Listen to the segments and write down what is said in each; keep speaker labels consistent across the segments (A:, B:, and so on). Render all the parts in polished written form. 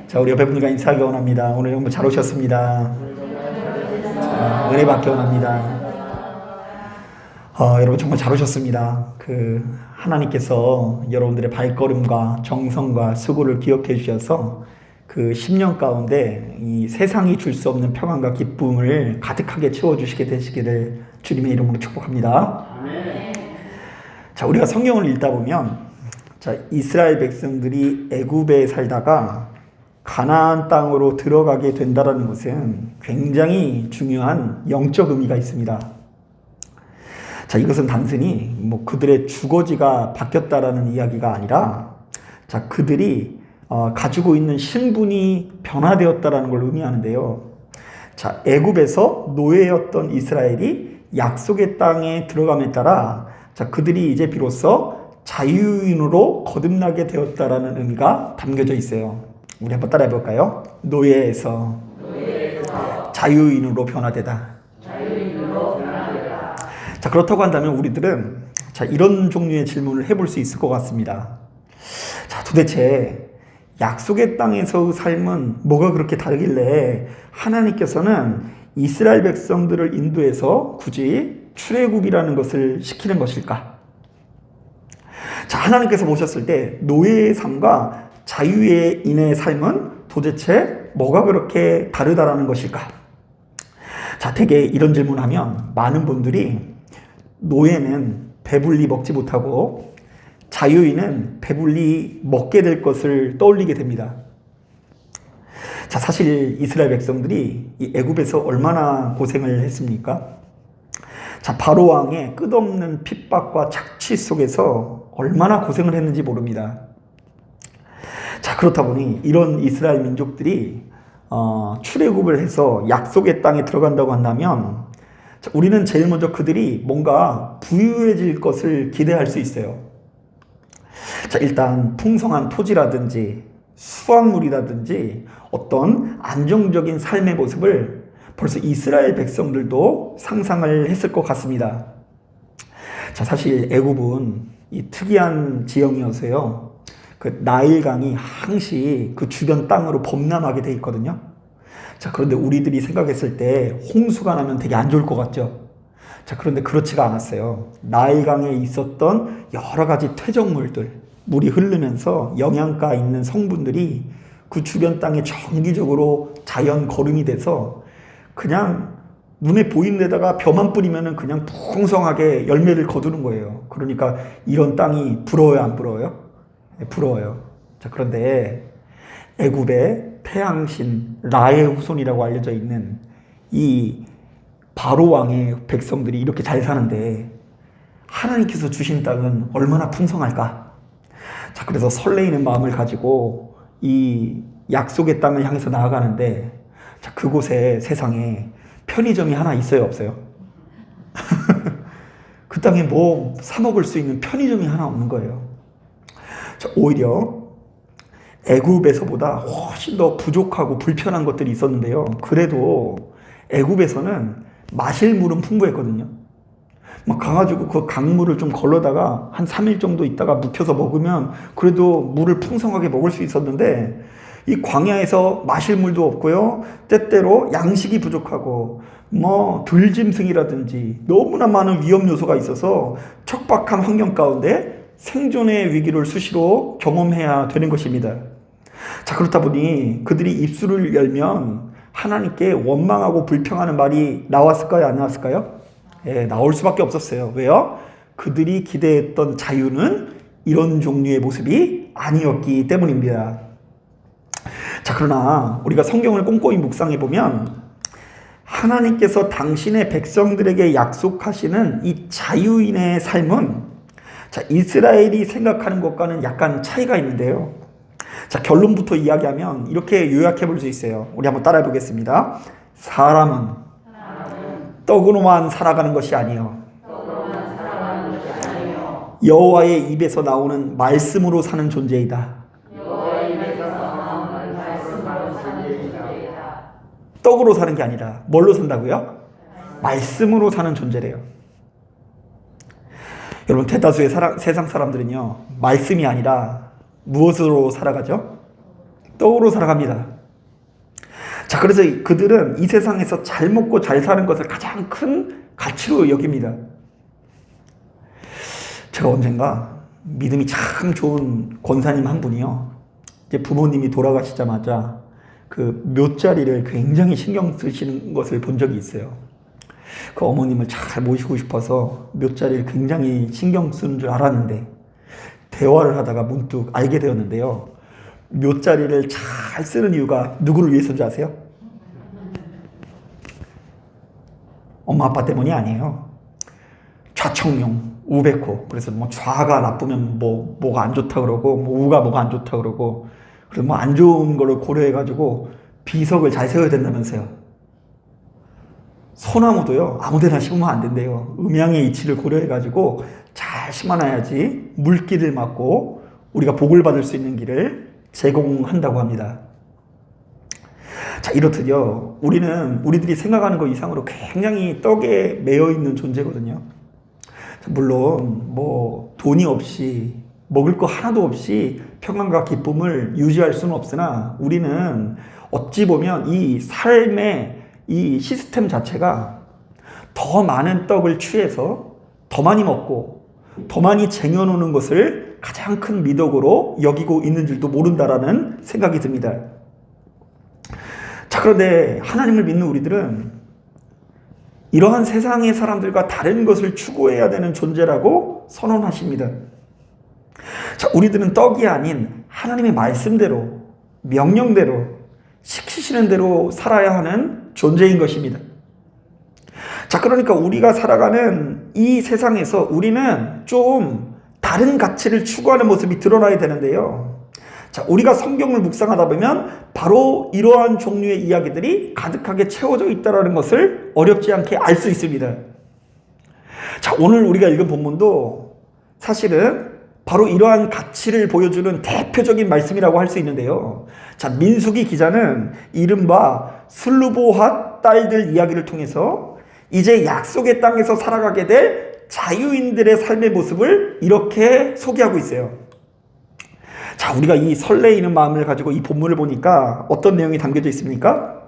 A: 자, 우리 옆에 분들과 인사하기 원합니다. 오늘 정말 잘 오셨습니다. 자, 은혜 받기 원합니다. 여러분 정말 잘 오셨습니다. 하나님께서 여러분들의 발걸음과 정성과 수고를 기억해 주셔서 10년 가운데 이 세상이 줄 수 없는 평안과 기쁨을 가득하게 채워주시게 되시기를 주님의 이름으로 축복합니다. 자, 우리가 성경을 읽다 보면 이스라엘 백성들이 애굽에 살다가 가나안 땅으로 들어가게 된다는 것은 굉장히 중요한 영적 의미가 있습니다. 자, 이것은 단순히 그들의 주거지가 바뀌었다라는 이야기가 아니라 그들이 가지고 있는 신분이 변화되었다라는 걸 의미하는데요. 자, 애굽에서 노예였던 이스라엘이 약속의 땅에 들어감에 따라 그들이 이제 비로소 자유인으로 거듭나게 되었다라는 의미가 담겨져 있어요. 우리 한번 따라해 볼까요? 노예에서 자유인으로 변화되다. 자, 그렇다고 한다면 우리들은 이런 종류의 질문을 해볼 수 있을 것 같습니다. 자, 도대체 약속의 땅에서의 삶은 뭐가 그렇게 다르길래 하나님께서는 이스라엘 백성들을 인도해서 굳이 출애굽이라는 것을 시키는 것일까? 자, 하나님께서 보셨을 때 노예의 삶과 자유인의 삶은 도대체 뭐가 그렇게 다르다라는 것일까? 자, 대개 이런 질문을 하면 많은 분들이 노예는 배불리 먹지 못하고 자유인은 배불리 먹게 될 것을 떠올리게 됩니다. 자, 사실 이스라엘 백성들이 이 애굽에서 얼마나 고생을 했습니까? 자, 바로 왕의 끝없는 핍박과 착취 속에서 얼마나 고생을 했는지 모릅니다. 자, 그렇다 보니 이런 이스라엘 민족들이 출애굽을 해서 약속의 땅에 들어간다고 한다면 우리는 제일 먼저 그들이 뭔가 부유해질 것을 기대할 수 있어요. 자, 일단 풍성한 토지라든지 수확물이라든지 어떤 안정적인 삶의 모습을 벌써 이스라엘 백성들도 상상을 했을 것 같습니다. 자, 사실 애굽은 이 특이한 지형이어서요. 나일강이 항시 그 주변 땅으로 범람하게 돼 있거든요. 자, 그런데 우리들이 생각했을 때 홍수가 나면 되게 안 좋을 것 같죠. 자, 그런데 그렇지가 않았어요. 나일강에 있었던 여러 가지 퇴적물들, 물이 흐르면서 영양가 있는 성분들이 그 주변 땅에 정기적으로 자연 거름이 돼서 그냥 눈에 보이는 데다가 벼만 뿌리면은 그냥 풍성하게 열매를 거두는 거예요. 그러니까 이런 땅이 부러워요, 안 부러워요? 네, 부러워요. 자, 그런데 애굽의 태양신 라의 후손이라고 알려져 있는 이 바로 왕의 백성들이 이렇게 잘 사는데 하나님께서 주신 땅은 얼마나 풍성할까? 자, 그래서 설레이는 마음을 가지고 이 약속의 땅을 향해서 나아가는데 자, 그곳에 세상에 편의점이 하나 있어요, 없어요? 그 땅에 뭐 사 먹을 수 있는 편의점이 하나 없는 거예요. 자, 오히려 애굽에서보다 훨씬 더 부족하고 불편한 것들이 있었는데요. 그래도 애굽에서는 마실 물은 풍부했거든요. 막 가가지고 그 강물을 좀 걸러다가 한 3일 정도 있다가 묵혀서 먹으면 그래도 물을 풍성하게 먹을 수 있었는데 이 광야에서 마실 물도 없고요. 때때로 양식이 부족하고 들짐승이라든지 너무나 많은 위험 요소가 있어서 척박한 환경 가운데 생존의 위기를 수시로 경험해야 되는 것입니다. 자, 그렇다 보니 그들이 입술을 열면 하나님께 원망하고 불평하는 말이 나왔을까요? 안 나왔을까요? 예, 나올 수밖에 없었어요. 왜요? 그들이 기대했던 자유는 이런 종류의 모습이 아니었기 때문입니다. 자, 그러나 우리가 성경을 꼼꼼히 묵상해 보면 하나님께서 당신의 백성들에게 약속하시는 이 자유인의 삶은 자, 이스라엘이 생각하는 것과는 약간 차이가 있는데요. 자, 결론부터 이야기하면 이렇게 요약해 볼 수 있어요. 우리 한번 따라해 보겠습니다. 사람은 떡으로만 살아가는 것이 아니요 여호와의 입에서 나오는 말씀으로 사는 존재이다. 떡으로 사는 게 아니라 뭘로 산다고요? 말씀으로 사는 존재래요. 여러분, 대다수의 세상 사람들은요, 말씀이 아니라 무엇으로 살아가죠? 떡으로 살아갑니다. 자, 그래서 그들은 이 세상에서 잘 먹고 잘 사는 것을 가장 큰 가치로 여깁니다. 제가 언젠가 믿음이 참 좋은 권사님 한 분이요, 이제 부모님이 돌아가시자마자 그 묘자리를 굉장히 신경 쓰시는 것을 본 적이 있어요. 그 어머님을 잘 모시고 싶어서 묘자리를 굉장히 신경 쓰는 줄 알았는데, 대화를 하다가 문득 알게 되었는데요, 묘자리를 잘 쓰는 이유가 누구를 위해서인지 아세요? 엄마 아빠 때문이 아니에요. 좌청룡, 우백호. 그래서 뭐 좌가 나쁘면 뭐가 안 좋다 그러고, 뭐 우가 뭐가 안 좋다 그러고, 그래서 뭐 안 좋은 거를 고려해가지고 비석을 잘 세워야 된다면서요. 소나무도요, 아무데나 심으면 안 된대요. 음양의 이치를 고려해가지고 잘 심어놔야지 물기를 막고 우리가 복을 받을 수 있는 길을 제공한다고 합니다. 자, 이렇듯요, 우리들이 생각하는 것 이상으로 굉장히 떡에 매여 있는 존재거든요. 물론 뭐 돈이 없이, 먹을 거 하나도 없이 평안과 기쁨을 유지할 수는 없으나, 우리는 어찌 보면 이 삶의 이 시스템 자체가 더 많은 떡을 취해서 더 많이 먹고 더 많이 쟁여놓는 것을 가장 큰 미덕으로 여기고 있는 줄도 모른다라는 생각이 듭니다. 자, 그런데 하나님을 믿는 우리들은 이러한 세상의 사람들과 다른 것을 추구해야 되는 존재라고 선언하십니다. 자, 우리들은 떡이 아닌 하나님의 말씀대로, 명령대로, 시키시는 대로 살아야 하는 존재인 것입니다. 자, 그러니까 우리가 살아가는 이 세상에서 우리는 좀 다른 가치를 추구하는 모습이 드러나야 되는데요. 자, 우리가 성경을 묵상하다 보면 바로 이러한 종류의 이야기들이 가득하게 채워져 있다는 것을 어렵지 않게 알 수 있습니다. 자, 오늘 우리가 읽은 본문도 사실은 바로 이러한 가치를 보여주는 대표적인 말씀이라고 할 수 있는데요. 자, 민수기 기자는 이른바 슬루보핫 딸들 이야기를 통해서 이제 약속의 땅에서 살아가게 될 자유인들의 삶의 모습을 이렇게 소개하고 있어요. 자, 우리가 이 설레이는 마음을 가지고 이 본문을 보니까 어떤 내용이 담겨져 있습니까?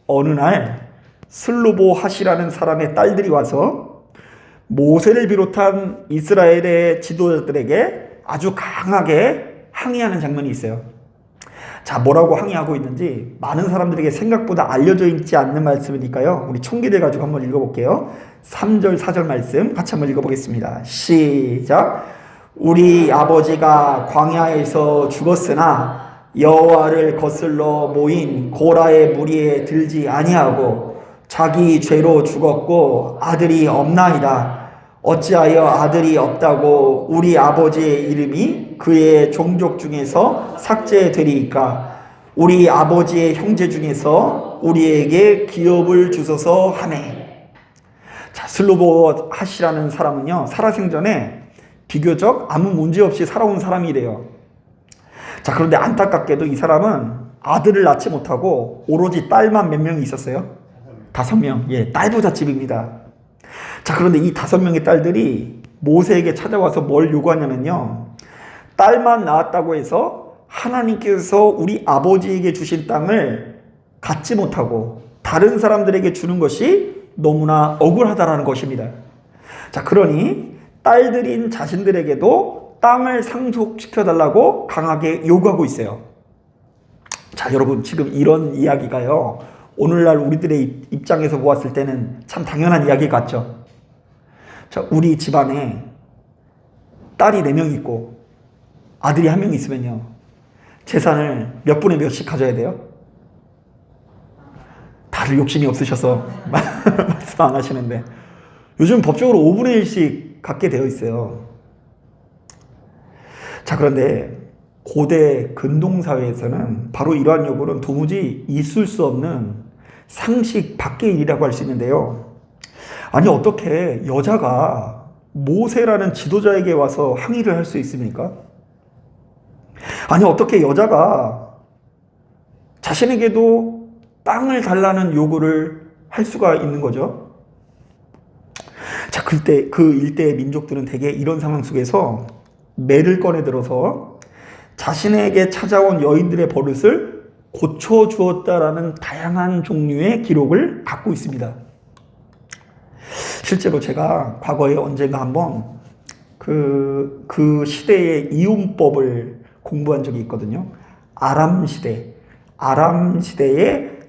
A: 어느 날 슬루보핫이라는 사람의 딸들이 와서 모세를 비롯한 이스라엘의 지도자들에게 아주 강하게 항의하는 장면이 있어요. 자, 뭐라고 항의하고 있는지 많은 사람들에게 생각보다 알려져 있지 않는 말씀이니까요, 우리 총기를 가지고 한번 읽어볼게요. 3절 4절 말씀 같이 한번 읽어보겠습니다. 시작. 우리 아버지가 광야에서 죽었으나 여호와를 거슬러 모인 고라의 무리에 들지 아니하고 자기 죄로 죽었고 아들이 없나이다. 어찌하여 아들이 없다고 우리 아버지의 이름이 그의 종족 중에서 삭제되리이까? 우리 아버지의 형제 중에서 우리에게 기업을 주소서 하매. 자, 슬로보핫이라는 사람은요, 살아생전에 비교적 아무 문제 없이 살아온 사람이래요. 자, 그런데 안타깝게도 이 사람은 아들을 낳지 못하고 오로지 딸만 몇 명이 있었어요? 5명. 예, 딸부잣집입니다. 자, 그런데 이 5명의 딸들이 모세에게 찾아와서 뭘 요구하냐면요, 딸만 낳았다고 해서 하나님께서 우리 아버지에게 주신 땅을 갖지 못하고 다른 사람들에게 주는 것이 너무나 억울하다라는 것입니다. 자, 그러니 딸들인 자신들에게도 땅을 상속시켜달라고 강하게 요구하고 있어요. 자, 여러분, 지금 이런 이야기가요, 오늘날 우리들의 입장에서 보았을 때는 참 당연한 이야기 같죠. 자, 우리 집안에 딸이 4명 있고 아들이 1명 있으면요, 재산을 몇 분의 몇씩 가져야 돼요? 다들 욕심이 없으셔서 말씀 안 하시는데, 요즘 법적으로 5분의 1씩 갖게 되어 있어요. 자, 그런데 고대 근동사회에서는 바로 이러한 요구는 도무지 있을 수 없는 상식 밖의 일이라고 할 수 있는데요. 아니, 어떻게 여자가 모세라는 지도자에게 와서 항의를 할 수 있습니까? 아니, 어떻게 여자가 자신에게도 땅을 달라는 요구를 할 수가 있는 거죠? 자, 그 일대의 민족들은 대개 이런 상황 속에서 매를 꺼내 들어서 자신에게 찾아온 여인들의 버릇을 고쳐주었다라는 다양한 종류의 기록을 갖고 있습니다. 실제로 제가 과거에 언젠가 한번 그 시대의 이혼법을 공부한 적이 있거든요. 아람 시대의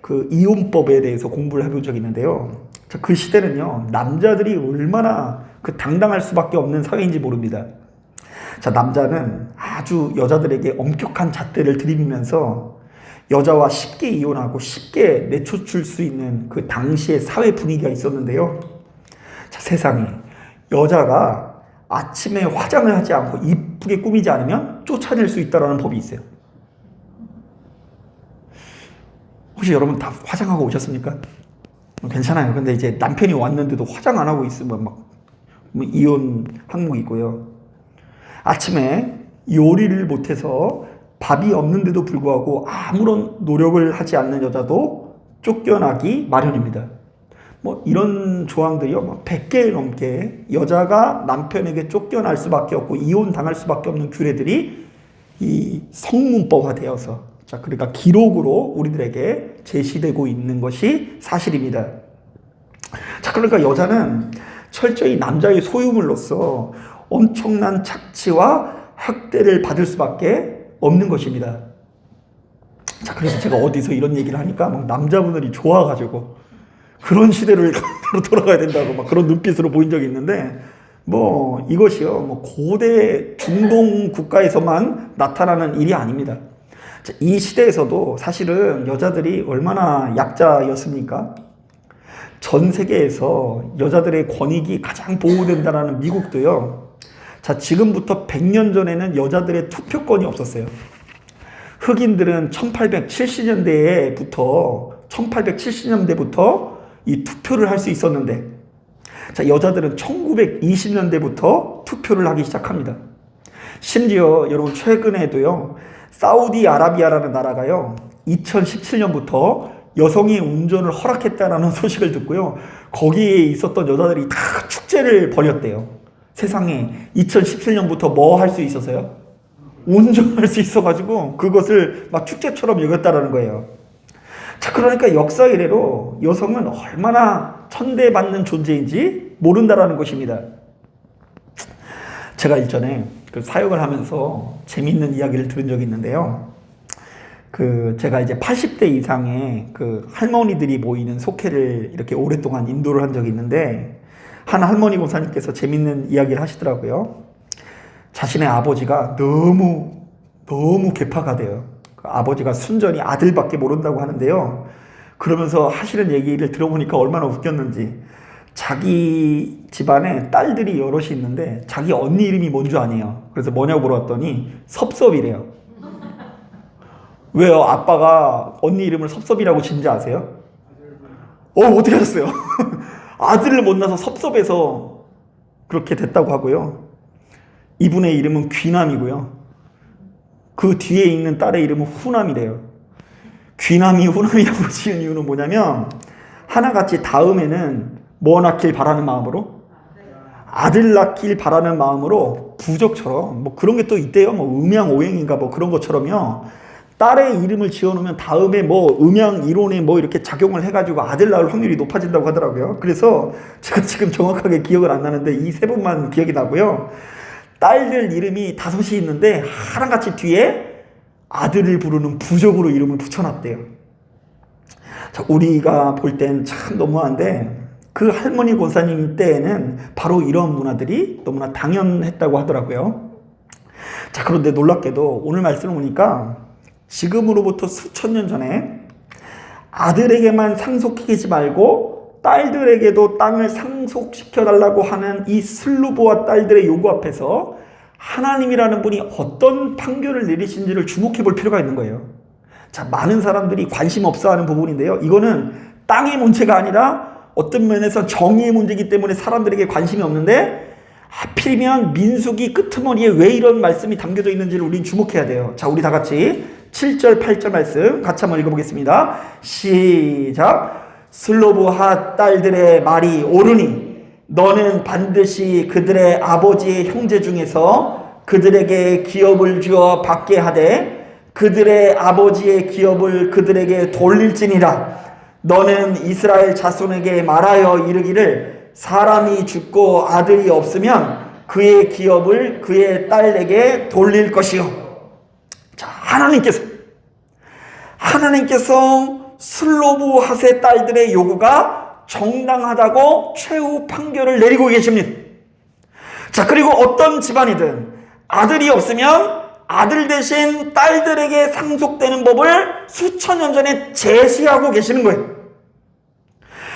A: 그 이혼법에 대해서 공부를 해본 적이 있는데요. 그 시대는요, 남자들이 얼마나 그 당당할 수밖에 없는 사회인지 모릅니다. 자, 남자는 아주 여자들에게 엄격한 잣대를 들이밀면서 여자와 쉽게 이혼하고 쉽게 내쫓을 수 있는 그 당시의 사회 분위기가 있었는데요. 자, 세상에 여자가 아침에 화장을 하지 않고 이쁘게 꾸미지 않으면 쫓아낼 수 있다는 법이 있어요. 혹시 여러분 다 화장하고 오셨습니까? 괜찮아요. 근데 이제 남편이 왔는데도 화장 안 하고 있으면 막 이혼 항목이 있고요. 아침에 요리를 못해서 밥이 없는데도 불구하고 아무런 노력을 하지 않는 여자도 쫓겨나기 마련입니다. 뭐 이런 조항들이요, 막 100개 넘게 여자가 남편에게 쫓겨날 수밖에 없고 이혼 당할 수밖에 없는 규례들이 이 성문법화되어서, 자, 그러니까 기록으로 우리들에게 제시되고 있는 것이 사실입니다. 자, 그러니까 여자는 철저히 남자의 소유물로서 엄청난 착취와 학대를 받을 수밖에 없는 것입니다. 자, 그래서 제가 어디서 이런 얘기를 하니까 막 남자분들이 좋아가지고 그런 시대를 돌아가야 된다고 막 그런 눈빛으로 보인 적이 있는데, 뭐 이것이요, 뭐 고대 중동 국가에서만 나타나는 일이 아닙니다. 자, 이 시대에서도 사실은 여자들이 얼마나 약자였습니까? 전 세계에서 여자들의 권익이 가장 보호된다는 미국도요, 자, 지금부터 100년 전에는 여자들의 투표권이 없었어요. 흑인들은 1870년대부터 이 투표를 할 수 있었는데, 자, 여자들은 1920년대부터 투표를 하기 시작합니다. 심지어 여러분 최근에도요, 사우디아라비아라는 나라가요, 2017년부터 여성의 운전을 허락했다라는 소식을 듣고요, 거기에 있었던 여자들이 다 축제를 벌였대요. 세상에 2017년부터 뭐 할 수 있었어요? 운전할 수 있어가지고 그것을 막 축제처럼 여겼다라는 거예요. 자, 그러니까 역사 이래로 여성은 얼마나 천대받는 존재인지 모른다라는 것입니다. 제가 일전에 그 사역을 하면서 재미있는 이야기를 들은 적이 있는데요. 제가 이제 80대 이상의 그 할머니들이 모이는 속회를 이렇게 오랫동안 인도를 한 적이 있는데, 한 할머니 권사님께서 재밌는 이야기를 하시더라고요. 자신의 아버지가 너무 개파가 돼요. 그 아버지가 순전히 아들밖에 모른다고 하는데요. 그러면서 하시는 얘기를 들어보니까 얼마나 웃겼는지, 자기 집안에 딸들이 여럿이 있는데 자기 언니 이름이 뭔 줄 아네요. 그래서 뭐냐고 물어봤더니 섭섭이래요. 왜요? 아빠가 언니 이름을 섭섭이라고 지은지 아세요? 어떻게 하셨어요? 아들을 못 낳아서 섭섭해서 그렇게 됐다고 하고요. 이분의 이름은 귀남이고요. 그 뒤에 있는 딸의 이름은 후남이래요. 귀남이 후남이라고 지은 이유는 뭐냐면, 하나같이 다음에는 뭐 낳길 바라는 마음으로? 아들 낳길 바라는 마음으로 부적처럼, 뭐 그런 게 또 있대요. 뭐 음양오행인가 뭐 그런 것처럼요, 딸의 이름을 지어놓으면 다음에 뭐 음양 이론에 뭐 이렇게 작용을 해가지고 아들 낳을 확률이 높아진다고 하더라고요. 그래서 제가 지금 정확하게 기억은 안 나는데 이 세 분만 기억이 나고요. 딸들 이름이 5이 있는데 하나같이 뒤에 아들을 부르는 부적으로 이름을 붙여놨대요. 자, 우리가 볼 땐 참 너무한데, 그 할머니 권사님 때에는 바로 이런 문화들이 너무나 당연했다고 하더라고요. 자, 그런데 놀랍게도 오늘 말씀을 보니까 지금으로부터 수천 년 전에 아들에게만 상속시키지 말고 딸들에게도 땅을 상속시켜달라고 하는 이 슬루보와 딸들의 요구 앞에서 하나님이라는 분이 어떤 판결을 내리신지를 주목해 볼 필요가 있는 거예요. 자, 많은 사람들이 관심 없어 하는 부분인데요, 이거는 땅의 문제가 아니라 어떤 면에서 정의의 문제이기 때문에 사람들에게 관심이 없는데, 하필이면 민수기 끄트머리에 왜 이런 말씀이 담겨져 있는지를 우린 주목해야 돼요. 자, 우리 다 같이 7절 8절 말씀 같이 한번 읽어보겠습니다. 시작. 슬로브핫 딸들의 말이 옳으니 너는 반드시 그들의 아버지의 형제 중에서 그들에게 기업을 주어 받게 하되 그들의 아버지의 기업을 그들에게 돌릴지니라. 너는 이스라엘 자손에게 말하여 이르기를 사람이 죽고 아들이 없으면 그의 기업을 그의 딸에게 돌릴 것이요. 자, 하나님께서 슬로브핫의 딸들의 요구가 정당하다고 최후 판결을 내리고 계십니다. 자, 그리고 어떤 집안이든 아들이 없으면 아들 대신 딸들에게 상속되는 법을 수천 년 전에 제시하고 계시는 거예요.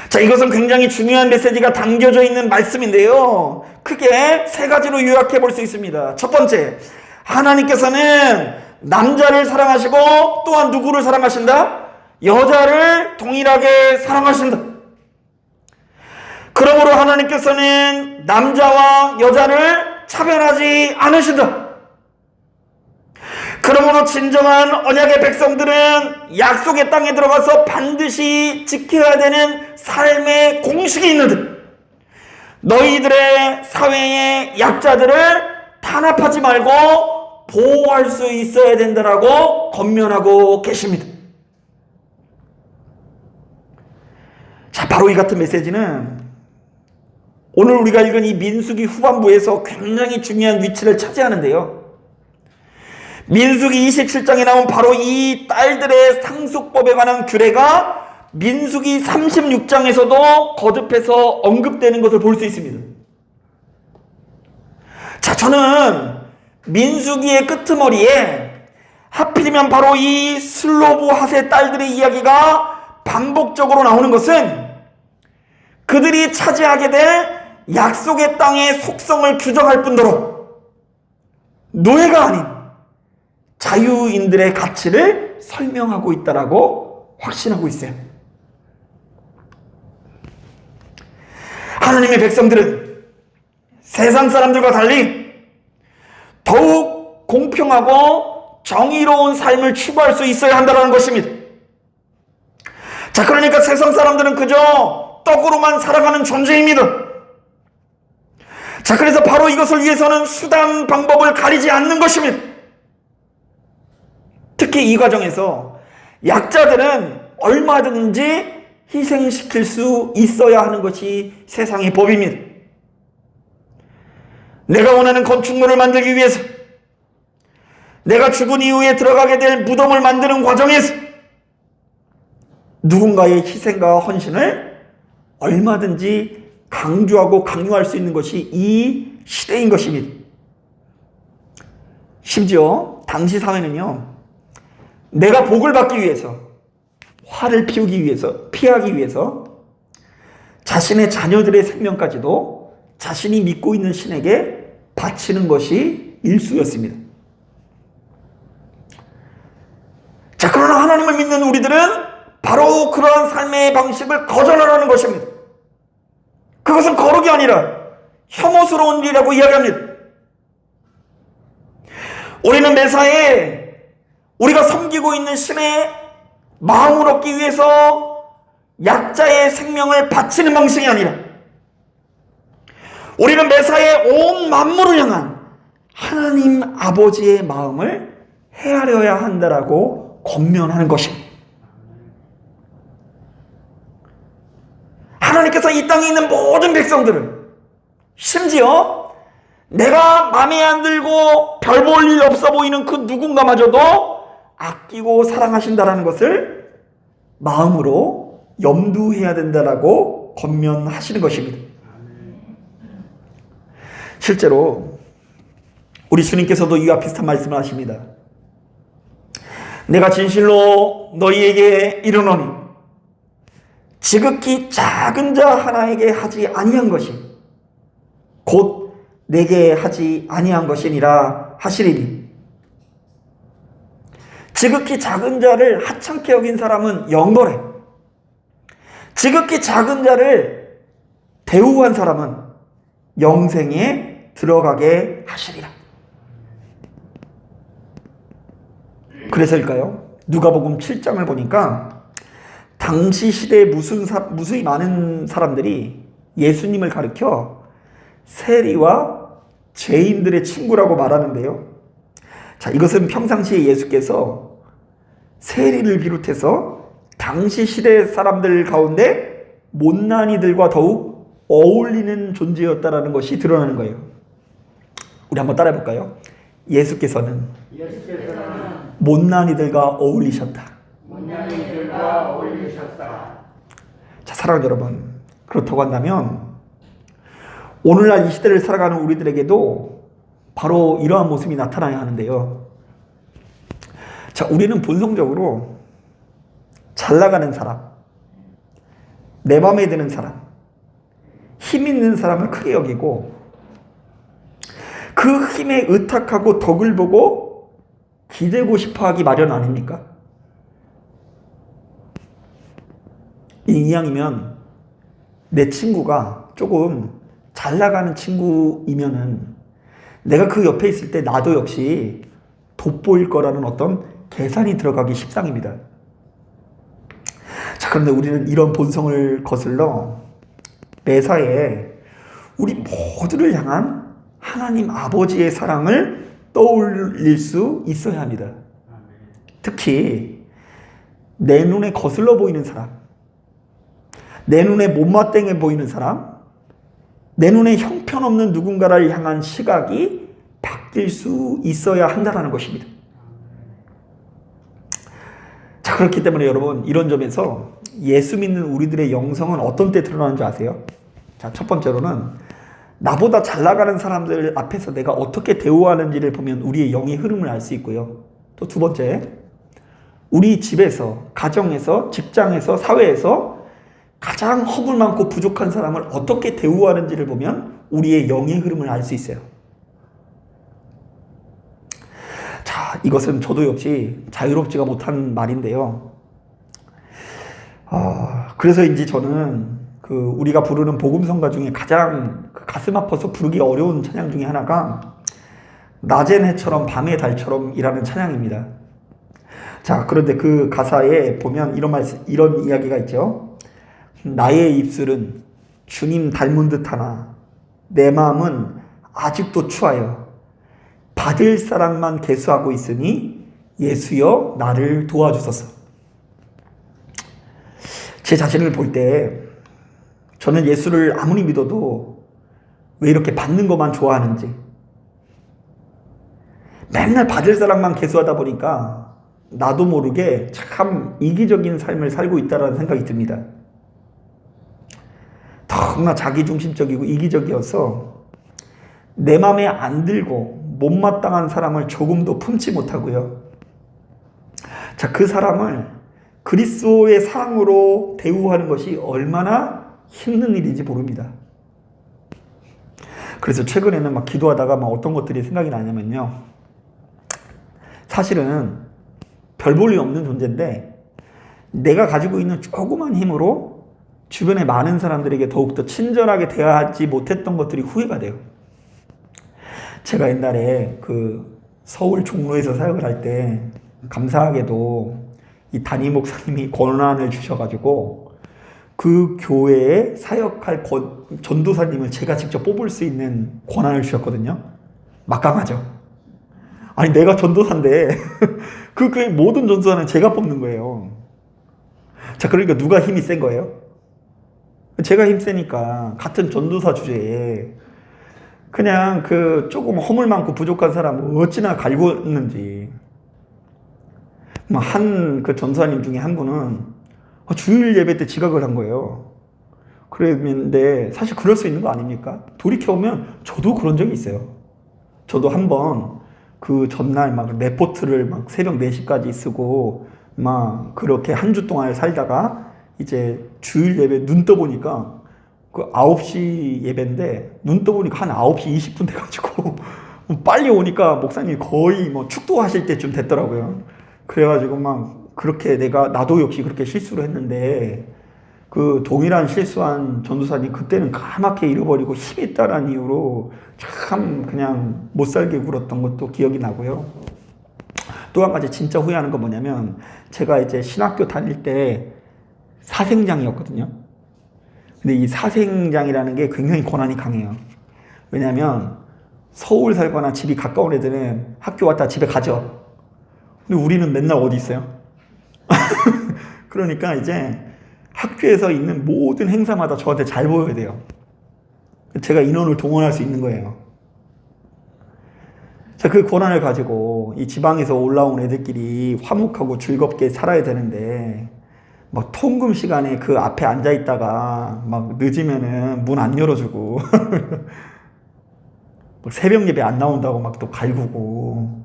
A: 자, 이것은 굉장히 중요한 메시지가 담겨져 있는 말씀인데요. 크게 세 가지로 요약해 볼 수 있습니다. 첫 번째, 하나님께서는 남자를 사랑하시고 또한 누구를 사랑하신다? 여자를 동일하게 사랑하신다. 그러므로 하나님께서는 남자와 여자를 차별하지 않으신다. 그러므로 진정한 언약의 백성들은 약속의 땅에 들어가서 반드시 지켜야 되는 삶의 공식이 있는데 너희들의 사회의 약자들을 탄압하지 말고 보호할 수 있어야 된다라고 권면하고 계십니다. 자, 바로 이 같은 메시지는 오늘 우리가 읽은 이 민수기 후반부에서 굉장히 중요한 위치를 차지하는데요. 민수기 27장에 나온 바로 이 딸들의 상속법에 관한 규례가 민수기 36장에서도 거듭해서 언급되는 것을 볼 수 있습니다. 자, 저는 민수기의 끄트머리에 하필이면 바로 이 슬로브핫의 딸들의 이야기가 반복적으로 나오는 것은 그들이 차지하게 될 약속의 땅의 속성을 규정할 뿐더러 노예가 아닌 자유인들의 가치를 설명하고 있다라고 확신하고 있어요. 하나님의 백성들은 세상 사람들과 달리 더욱 공평하고 정의로운 삶을 추구할 수 있어야 한다는 것입니다. 자, 그러니까 세상 사람들은 그저 떡으로만 살아가는 존재입니다. 자, 그래서 바로 이것을 위해서는 수단, 방법을 가리지 않는 것입니다. 특히 이 과정에서 약자들은 얼마든지 희생시킬 수 있어야 하는 것이 세상의 법입니다. 내가 원하는 건축물을 만들기 위해서, 내가 죽은 이후에 들어가게 될 무덤을 만드는 과정에서 누군가의 희생과 헌신을 얼마든지 강조하고 강요할 수 있는 것이 이 시대인 것입니다. 심지어 당시 사회는요, 내가 복을 받기 위해서, 화를 피하기 위해서 자신의 자녀들의 생명까지도 자신이 믿고 있는 신에게 바치는 것이 일수였습니다. 자, 그러나 하나님을 믿는 우리들은 바로 그러한 삶의 방식을 거절하라는 것입니다. 그것은 거룩이 아니라 혐오스러운 일이라고 이야기합니다. 우리는 매사에 우리가 섬기고 있는 신의 마음을 얻기 위해서 약자의 생명을 바치는 방식이 아니라 우리는 매사에 온 만물을 향한 하나님 아버지의 마음을 헤아려야 한다라고 권면하는 것입니다. 하나님께서 이 땅에 있는 모든 백성들을, 심지어 내가 마음에 안 들고 별 볼 일 없어 보이는 그 누군가마저도 아끼고 사랑하신다라는 것을 마음으로 염두해야 된다라고 권면하시는 것입니다. 실제로 우리 주님께서도 이와 비슷한 말씀을 하십니다. 내가 진실로 너희에게 이르노니 지극히 작은 자 하나에게 하지 아니한 것이 곧 내게 하지 아니한 것이니라 하시리니. 지극히 작은 자를 하찮게 여긴 사람은 영벌해. 지극히 작은 자를 대우한 사람은 영생에 들어가게 하시리라. 그래서일까요? 누가복음 7장을 보니까 당시 시대에 무수히 많은 사람들이 예수님을 가리켜 세리와 죄인들의 친구라고 말하는데요. 자, 이것은 평상시에 예수께서 세리를 비롯해서 당시 시대 사람들 가운데 못난이들과 더욱 어울리는 존재였다라는 것이 드러나는 거예요. 우리 한번 따라해 볼까요? 예수께서는 못난이들과 어울리셨다. 자, 사랑하는 여러분, 그렇다고 한다면 오늘날 이 시대를 살아가는 우리들에게도 바로 이러한 모습이 나타나야 하는데요. 자, 우리는 본성적으로 잘 나가는 사람, 내 맘에 드는 사람, 힘 있는 사람을 크게 여기고 그 힘에 의탁하고 덕을 보고 기대고 싶어하기 마련 아닙니까? 이왕이면 내 친구가 조금 잘 나가는 친구이면은 내가 그 옆에 있을 때 나도 역시 돋보일 거라는 어떤 계산이 들어가기 십상입니다. 자, 그런데 우리는 이런 본성을 거슬러 매사에 우리 모두를 향한 하나님 아버지의 사랑을 떠올릴 수 있어야 합니다. 특히 내 눈에 거슬러 보이는 사람, 내 눈에 못마땅해 보이는 사람, 내 눈에 형편없는 누군가를 향한 시각이 바뀔 수 있어야 한다는 것입니다. 자, 그렇기 때문에 여러분, 이런 점에서 예수 믿는 우리들의 영성은 어떤 때 드러나는 줄 아세요? 자, 첫 번째로는 나보다 잘 나가는 사람들 앞에서 내가 어떻게 대우하는지를 보면 우리의 영의 흐름을 알 수 있고요. 또 두 번째, 우리 집에서, 가정에서, 직장에서, 사회에서 가장 허물 많고 부족한 사람을 어떻게 대우하는지를 보면 우리의 영의 흐름을 알 수 있어요. 자, 이것은 저도 역시 자유롭지가 못한 말인데요. 그래서인지 저는 우리가 부르는 복음성가 중에 가장 가슴 아파서 부르기 어려운 찬양 중에 하나가 낮의 해처럼 밤의 달처럼 이라는 찬양입니다. 자, 그런데 그 가사에 보면 이런 이야기가 있죠. 나의 입술은 주님 닮은 듯하나 내 마음은 아직도 추하여 받을 사랑만 계수하고 있으니 예수여 나를 도와주소서. 제 자신을 볼 때 저는 예수를 아무리 믿어도 왜 이렇게 받는 것만 좋아하는지, 맨날 받을 사랑만 계수하다 보니까 나도 모르게 참 이기적인 삶을 살고 있다는 생각이 듭니다. 너무나 자기중심적이고 이기적이어서 내 맘에 안 들고 못마땅한 사람을 조금도 품지 못하고요. 자, 그 사람을 그리스도의 사랑으로 대우하는 것이 얼마나 힘든 일인지 모릅니다. 그래서 최근에는 막 기도하다가 막 어떤 것들이 생각이 나냐면요. 사실은 별 볼 일 없는 존재인데 내가 가지고 있는 조그만 힘으로 주변의 많은 사람들에게 더욱더 친절하게 대하지 못했던 것들이 후회가 돼요. 제가 옛날에 서울 종로에서 사역을 할 때 감사하게도 이 담임 목사님이 권한을 주셔가지고 그 교회에 사역할 전도사님을 제가 직접 뽑을 수 있는 권한을 주셨거든요. 막강하죠. 아니, 내가 전도사인데 그 교회 모든 전도사는 제가 뽑는 거예요. 자, 그러니까 누가 힘이 센 거예요? 제가 힘 세니까 같은 전도사 주제에 그냥 조금 허물 많고 부족한 사람 어찌나 갈궜는지. 한 전도사님 중에 한 분은 주일 예배 때 지각을 한 거예요. 그랬는데 사실 그럴 수 있는 거 아닙니까? 돌이켜보면 저도 그런 적이 있어요. 저도 한번 전날 레포트를 새벽 4시까지 쓰고 그렇게 한 주 동안 살다가 이제 주일 예배 눈 떠보니까 9시 예배인데 눈 떠보니까 한 9시 20분 돼가지고 빨리 오니까 목사님이 거의 축도하실 때쯤 됐더라고요. 그래가지고 그렇게 나도 역시 그렇게 실수를 했는데 동일한 실수한 전도사님 그때는 까맣게 잃어버리고 힘이 있다라는 이유로 참 그냥 못살게 굴었던 것도 기억이 나고요. 또 한 가지 진짜 후회하는 건 뭐냐면 제가 이제 신학교 다닐 때 사생장이었거든요. 근데 이 사생장이라는 게 굉장히 권한이 강해요. 왜냐하면 서울 살거나 집이 가까운 애들은 학교 왔다 집에 가죠. 근데 우리는 맨날 어디 있어요? 그러니까 이제 학교에서 있는 모든 행사마다 저한테 잘 보여야 돼요. 제가 인원을 동원할 수 있는 거예요. 자, 그 권한을 가지고 이 지방에서 올라온 애들끼리 화목하고 즐겁게 살아야 되는데, 막 통금 시간에 그 앞에 앉아 있다가 막 늦으면은 문 안 열어주고 새벽 예배 안 나온다고 막 또 갈구고,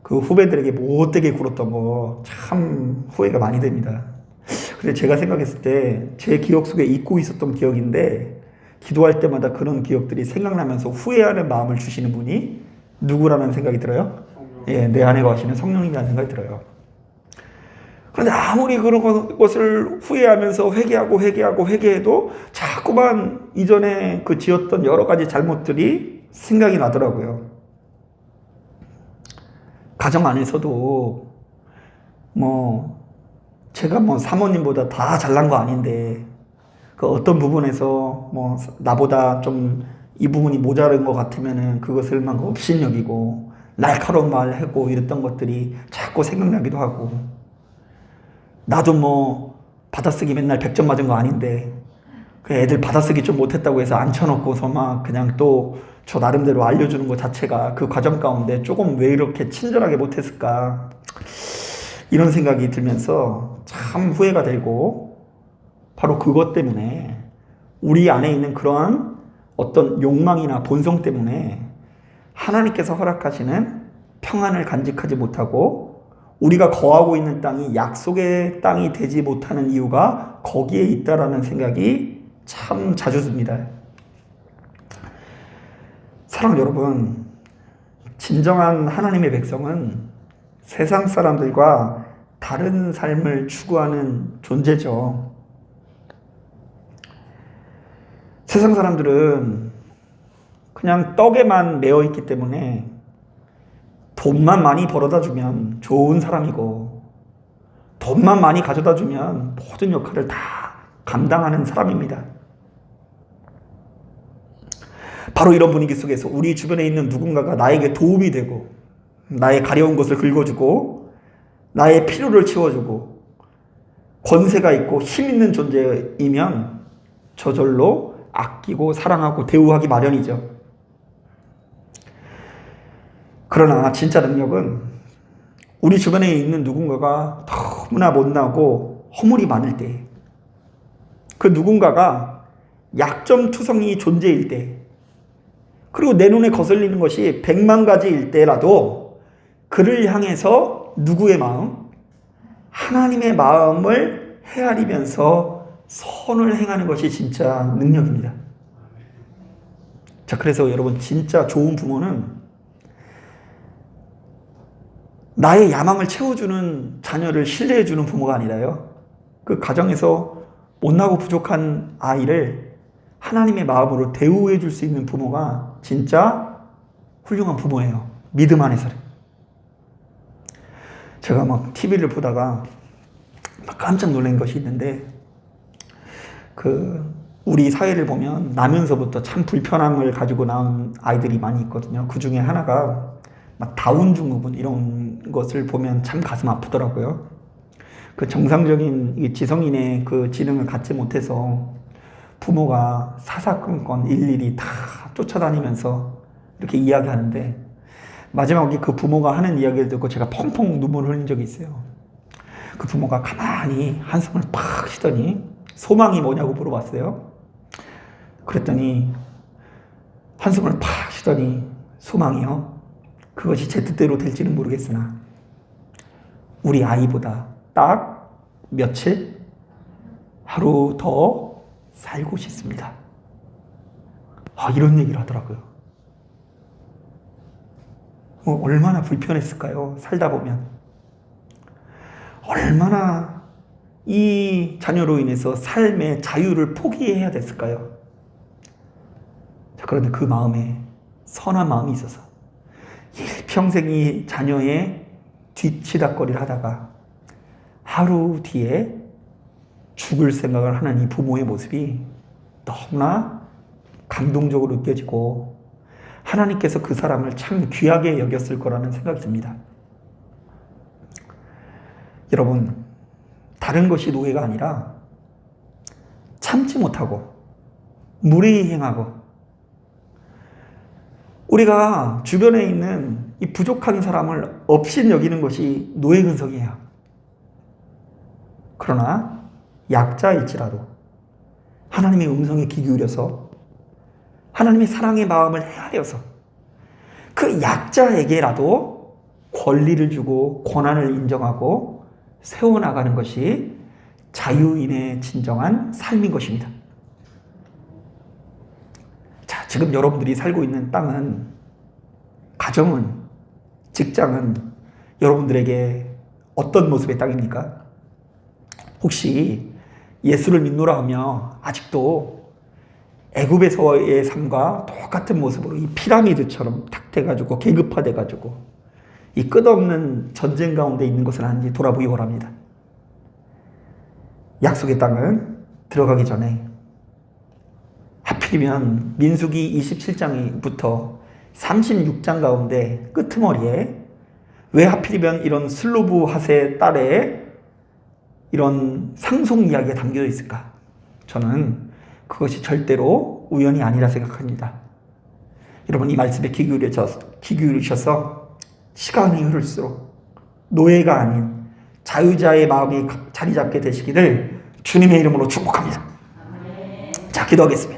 A: 그 후배들에게 못되게 굴었던 거 참 후회가 많이 됩니다. 근데 제가 생각했을 때 제 기억 속에 잊고 있었던 기억인데, 기도할 때마다 그런 기억들이 생각나면서 후회하는 마음을 주시는 분이 누구라는 생각이 들어요? 예, 내 안에 거하시는 성령님이라는 생각이 들어요. 그런데 아무리 그런 것을 후회하면서 회개해도 자꾸만 이전에 그 지었던 여러 가지 잘못들이 생각이 나더라고요. 가정 안에서도 제가 사모님보다 다 잘난 거 아닌데, 그 어떤 부분에서 나보다 좀 이 부분이 모자른 것 같으면은 그것을 막 업신여기고 날카로운 말을 하고 이랬던 것들이 자꾸 생각나기도 하고, 나도 받아쓰기 맨날 100점 맞은 거 아닌데 그 애들 받아쓰기 좀 못했다고 해서 앉혀놓고서 막 그냥 또 저 나름대로 알려주는 것 자체가 그 과정 가운데 조금 왜 이렇게 친절하게 못했을까, 이런 생각이 들면서 참 후회가 되고, 바로 그것 때문에 우리 안에 있는 그러한 어떤 욕망이나 본성 때문에 하나님께서 허락하시는 평안을 간직하지 못하고 우리가 거하고 있는 땅이 약속의 땅이 되지 못하는 이유가 거기에 있다라는 생각이 참 자주 듭니다. 사랑하는 여러분, 진정한 하나님의 백성은 세상 사람들과 다른 삶을 추구하는 존재죠. 세상 사람들은 그냥 떡에만 매여 있기 때문에 돈만 많이 벌어다 주면 좋은 사람이고, 돈만 많이 가져다 주면 모든 역할을 다 감당하는 사람입니다. 바로 이런 분위기 속에서 우리 주변에 있는 누군가가 나에게 도움이 되고, 나의 가려운 것을 긁어주고, 나의 필요를 채워주고, 권세가 있고 힘 있는 존재이면 저절로 아끼고 사랑하고 대우하기 마련이죠. 그러나 진짜 능력은 우리 주변에 있는 누군가가 너무나 못나고 허물이 많을 때, 그 누군가가 약점투성이 존재일 때, 그리고 내 눈에 거슬리는 것이 100만 가지일 때라도 그를 향해서 누구의 마음? 하나님의 마음을 헤아리면서 선을 행하는 것이 진짜 능력입니다. 자, 그래서 여러분, 진짜 좋은 부모는 나의 야망을 채워주는 자녀를 신뢰해주는 부모가 아니라요, 그 가정에서 못나고 부족한 아이를 하나님의 마음으로 대우해 줄 수 있는 부모가 진짜 훌륭한 부모예요. 믿음 안에서는. 제가 TV를 보다가 깜짝 놀란 것이 있는데, 우리 사회를 보면 나면서부터 참 불편함을 가지고 나온 아이들이 많이 있거든요. 그 중에 하나가 다운 증후군, 이런 것을 보면 참 가슴 아프더라고요. 그 정상적인 지성인의 그 지능을 갖지 못해서 부모가 사사건건 일일이 다 쫓아다니면서 이렇게 이야기하는데, 마지막에 그 부모가 하는 이야기를 듣고 제가 펑펑 눈물을 흘린 적이 있어요. 그 부모가 가만히 한숨을 팍 쉬더니 소망이 뭐냐고 물어봤어요. 그랬더니 한숨을 팍 쉬더니, 소망이요? 그것이 제 뜻대로 될지는 모르겠으나 우리 아이보다 딱 며칠, 하루 더 살고 싶습니다. 이런 얘기를 하더라고요. 얼마나 불편했을까요? 살다 보면. 얼마나 이 자녀로 인해서 삶의 자유를 포기해야 됐을까요? 자, 그런데 그 마음에 선한 마음이 있어서 일평생 이 자녀의 뒤치다거리를 하다가 하루 뒤에 죽을 생각을 하는 이 부모의 모습이 너무나 감동적으로 느껴지고, 하나님께서 그 사람을 참 귀하게 여겼을 거라는 생각이 듭니다. 여러분, 다른 것이 노예가 아니라 참지 못하고 무례히 행하고 우리가 주변에 있는 이 부족한 사람을 없인 여기는 것이 노예 근성이에요. 그러나 약자일지라도 하나님의 음성에 귀 기울여서 하나님의 사랑의 마음을 헤아려서 그 약자에게라도 권리를 주고 권한을 인정하고 세워나가는 것이 자유인의 진정한 삶인 것입니다. 자, 지금 여러분들이 살고 있는 땅은, 가정은, 직장은 여러분들에게 어떤 모습의 땅입니까? 혹시 예수를 믿노라 하며 아직도 애굽에서의 삶과 똑같은 모습으로 이 피라미드처럼 탁 돼가지고 계급화돼가지고 이 끝없는 전쟁 가운데 있는 것은 아닌지 돌아보기 원합니다. 약속의 땅은 들어가기 전에 하필이면 민수기 27장부터 36장 가운데 끄트머리에 왜 하필이면 이런 슬로브핫의 딸의 이런 상속 이야기가 담겨 있을까? 저는 그것이 절대로 우연이 아니라 생각합니다. 여러분, 이 말씀에 귀 기울이셔서 시간이 흐를수록 노예가 아닌 자유자의 마음이 자리 잡게 되시기를 주님의 이름으로 축복합니다. 자, 기도하겠습니다.